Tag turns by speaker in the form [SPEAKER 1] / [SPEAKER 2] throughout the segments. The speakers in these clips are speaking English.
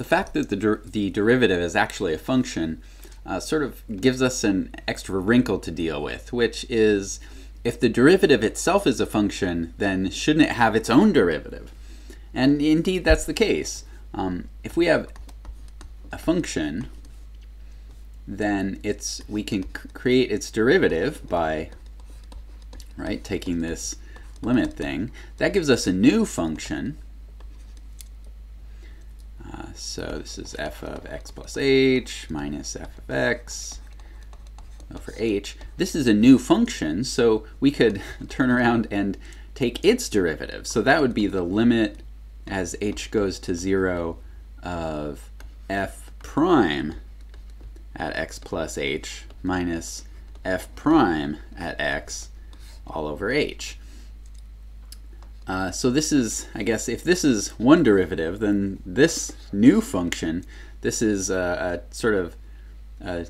[SPEAKER 1] the fact that the derivative is actually a function sort of gives us an extra wrinkle to deal with, which is if the derivative itself is a function, then shouldn't it have its own derivative? And indeed, that's the case. If we have a function, then we can create its derivative by taking this limit thing. That gives us a new function. So this is f of x plus h minus f of x over h. This is a new function, so we could turn around and take its derivative. So that would be the limit as h goes to 0 of f prime at x plus h minus f prime at x all over h. So this is, I guess, if this is one derivative, then this new function, this is a sort of a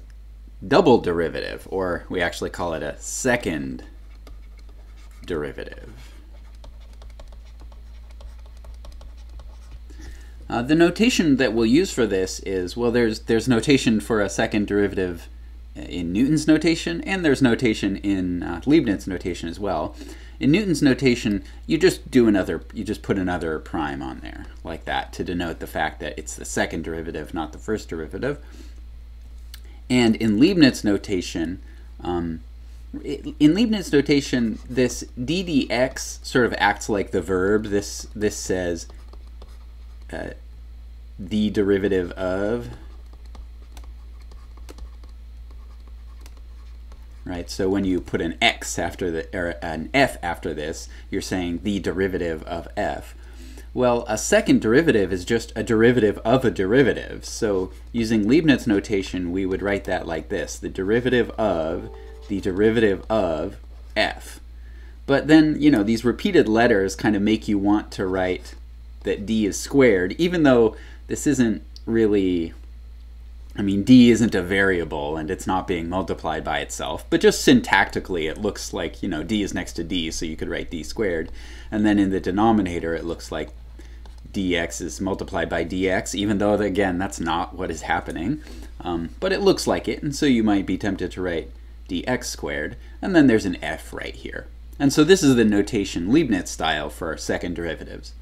[SPEAKER 1] double derivative, or we actually call it a second derivative. The notation that we'll use for this is, well, there's notation for a second derivative in Newton's notation, and there's notation in Leibniz notation as well. In Newton's notation, you just put another prime on there, like that, to denote the fact that it's the second derivative, not the first derivative. And in Leibniz notation, this d dx sort of acts like the verb. This says the derivative of, right? So when you put an x after an f after this, you're saying the derivative of f. Well, a second derivative is just a derivative of a derivative. So using Leibniz notation, we would write that like this: the derivative of f. But then, these repeated letters kind of make you want to write that d is squared, even though this isn't really, d isn't a variable and it's not being multiplied by itself, but just syntactically it looks like, d is next to d, so you could write d squared. And then in the denominator it looks like dx is multiplied by dx, even though, again, that's not what is happening. But it looks like it, and so you might be tempted to write dx squared, and then there's an f right here. And so this is the notation Leibniz style for second derivatives.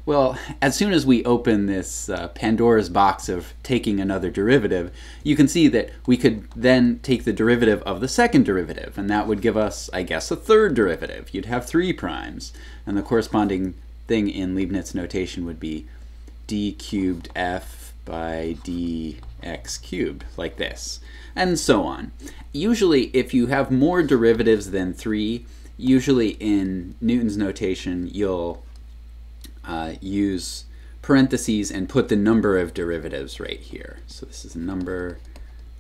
[SPEAKER 1] Well, as soon as we open this Pandora's box of taking another derivative, you can see that we could then take the derivative of the second derivative, and that would give us, I guess, a third derivative. You'd have 3 primes, and the corresponding thing in Leibniz notation would be d cubed f by dx cubed, like this, and so on. Usually, if you have more derivatives than 3, usually in Newton's notation, you'll use parentheses and put the number of derivatives right here. So this is the number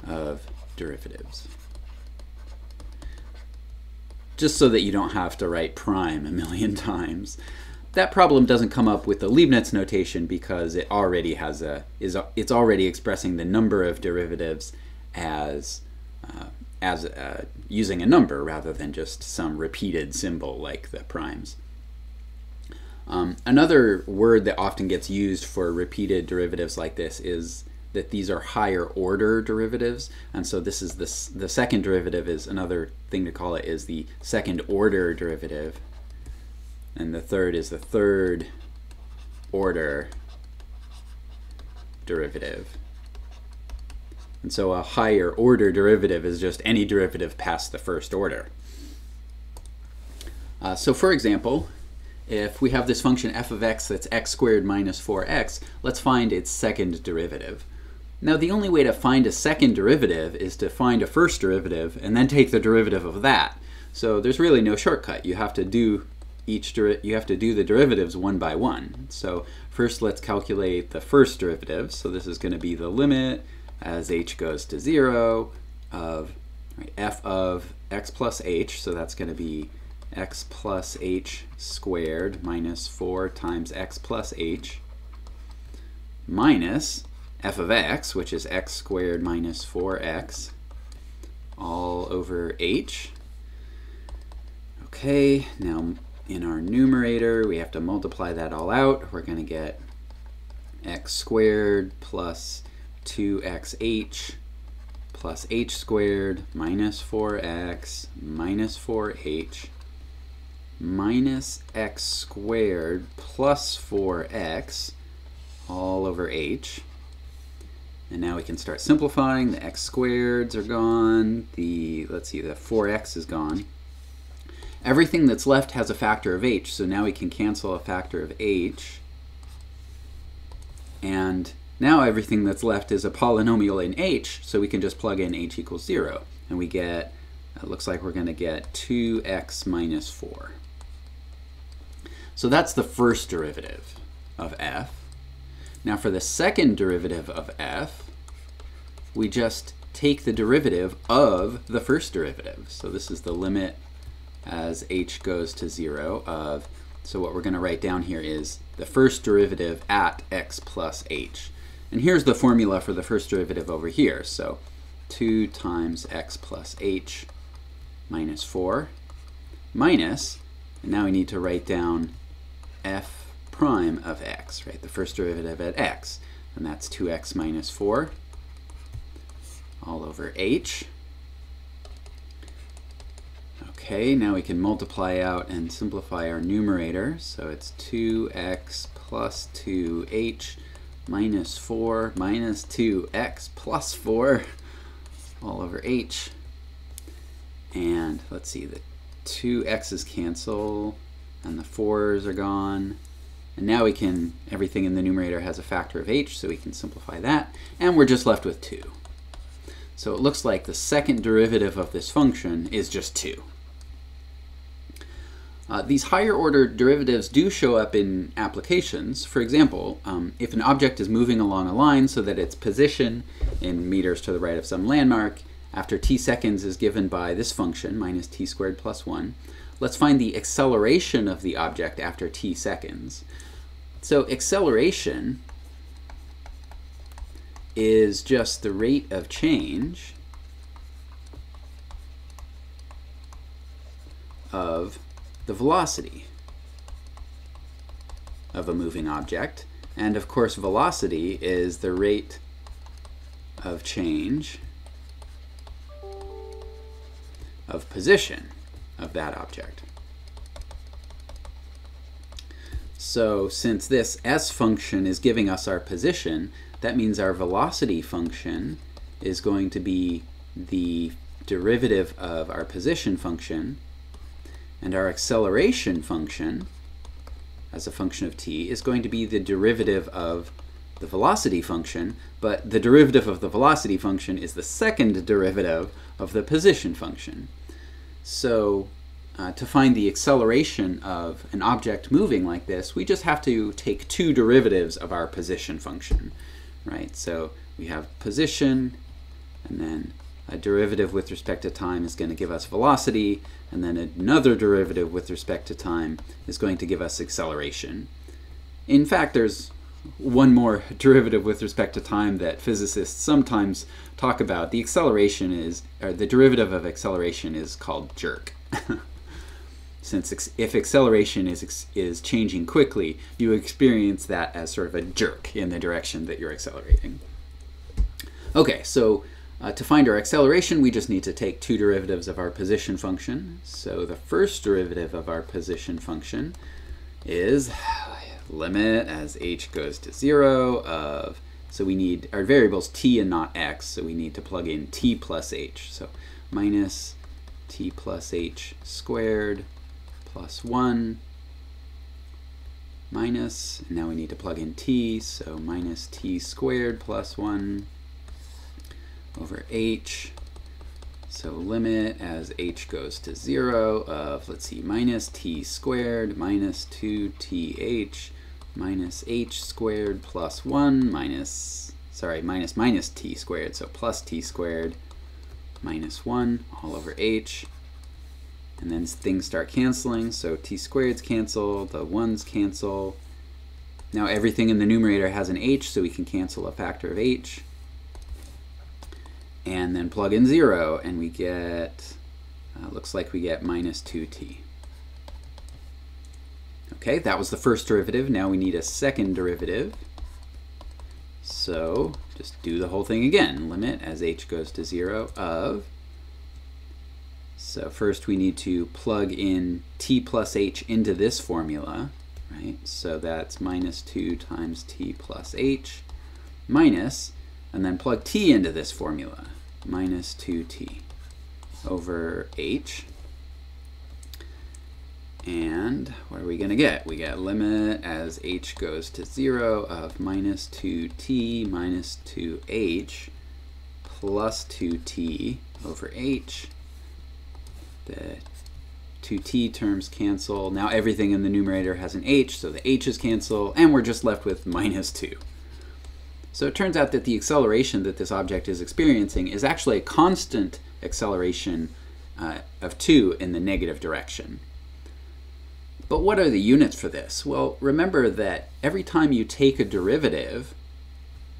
[SPEAKER 1] of derivatives. Just so that you don't have to write prime a million times. That problem doesn't come up with the Leibniz notation because it already has it's already expressing the number of derivatives as using a number rather than just some repeated symbol like the primes. Another word that often gets used for repeated derivatives like this is that these are higher order derivatives, and so this is the second derivative is another thing to call it is the second order derivative, and the third is the third order derivative. And so a higher order derivative is just any derivative past the first order. So for example, if we have this function f of x that's x squared minus 4x, let's find its second derivative. Now the only way to find a second derivative is to find a first derivative and then take the derivative of that. So there's really no shortcut. You have to do the derivatives one by one. So first let's calculate the first derivative. So this is going to be the limit as h goes to 0 of f of x plus h. So that's going to be x plus h squared minus 4 times x plus h minus f of x, which is x squared minus 4x all over h. Okay, now in our numerator we have to multiply that all out. We're going to get x squared plus 2xh plus h squared minus 4x minus 4h minus x squared plus 4x all over h. And now we can start simplifying. The x squareds are gone. Let's see, the 4x is gone. Everything that's left has a factor of h, so now we can cancel a factor of h. And now everything that's left is a polynomial in h, so we can just plug in h equals 0. And we get, it looks like we're going to get 2x minus 4. So that's the first derivative of f. Now for the second derivative of f, we just take the derivative of the first derivative. So this is the limit as h goes to 0 of, so what we're going to write down here is the first derivative at x plus h. And here's the formula for the first derivative over here. So 2 times x plus h minus 4 minus, and now we need to write down f prime of x, right? The first derivative at x, and that's 2x minus 4 all over h. Okay, now we can multiply out and simplify our numerator. So it's 2x plus 2h minus 4 minus 2x plus 4 all over h. And let's see, the 2x's cancel and the 4's are gone. And now we can, everything in the numerator has a factor of h, so we can simplify that. And we're just left with 2. So it looks like the second derivative of this function is just 2. These higher order derivatives do show up in applications. For example, if an object is moving along a line so that its position in meters to the right of some landmark after t seconds is given by this function, minus t squared plus 1, let's find the acceleration of the object after t seconds. So acceleration is just the rate of change of the velocity of a moving object. And of course, velocity is the rate of change of position of that object. So since this s function is giving us our position, that means our velocity function is going to be the derivative of our position function, and our acceleration function as a function of t is going to be the derivative of the velocity function, but the derivative of the velocity function is the second derivative of the position function. So to find the acceleration of an object moving like this, we just have to take two derivatives of our position function, right? So we have position, and then a derivative with respect to time is going to give us velocity, and then another derivative with respect to time is going to give us acceleration. In fact, there's one more derivative with respect to time that physicists sometimes talk about. The acceleration is, or the derivative of acceleration is called jerk. Since if acceleration is changing quickly, you experience that as sort of a jerk in the direction that you're accelerating. Okay, so to find our acceleration, we just need to take two derivatives of our position function. So the first derivative of our position function is limit as h goes to 0 of, so we need our variables t and not x, so we need to plug in t plus h. So minus t plus h squared plus 1 minus, and now we need to plug in t, so minus t squared plus 1 over h. So limit as h goes to 0 of, let's see, minus t squared minus 2th minus h squared plus 1 minus, sorry, minus t squared, so plus t squared minus 1 all over h. And then things start canceling, so t squareds cancel, the 1's cancel. Now everything in the numerator has an h, so we can cancel a factor of h. And then plug in 0, and we get, looks like we get minus 2t. Okay, that was the first derivative. Now we need a second derivative. So just do the whole thing again. Limit as h goes to 0 of. So first we need to plug in t plus h into this formula, right? So that's minus 2 times t plus h minus, and then plug t into this formula, minus 2t over h. And what are we going to get? We get limit as h goes to 0 of minus 2t minus 2h plus 2t over h. The 2t terms cancel. Now everything in the numerator has an h, so the h's cancel, and we're just left with minus 2. So it turns out that the acceleration that this object is experiencing is actually a constant acceleration of 2 in the negative direction. But what are the units for this? Well, remember that every time you take a derivative,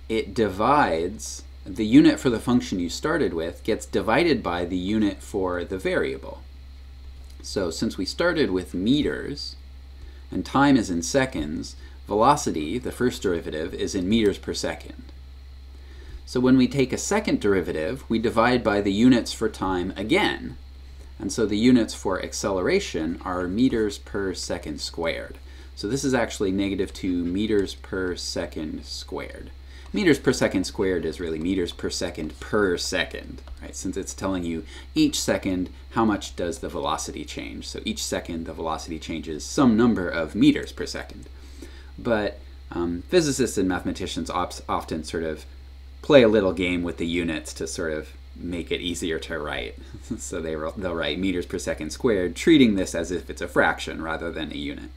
[SPEAKER 1] it divides, the unit for the function you started with gets divided by the unit for the variable. So since we started with meters, and time is in seconds, velocity, the first derivative, is in meters per second. So when we take a second derivative, we divide by the units for time again. And so the units for acceleration are meters per second squared. So this is actually negative 2 meters per second squared. Meters per second squared is really meters per second, right? Since it's telling you each second how much does the velocity change. So each second the velocity changes some number of meters per second. But physicists and mathematicians often sort of play a little game with the units to sort of make it easier to write. So they'll write meters per second squared, treating this as if it's a fraction rather than a unit.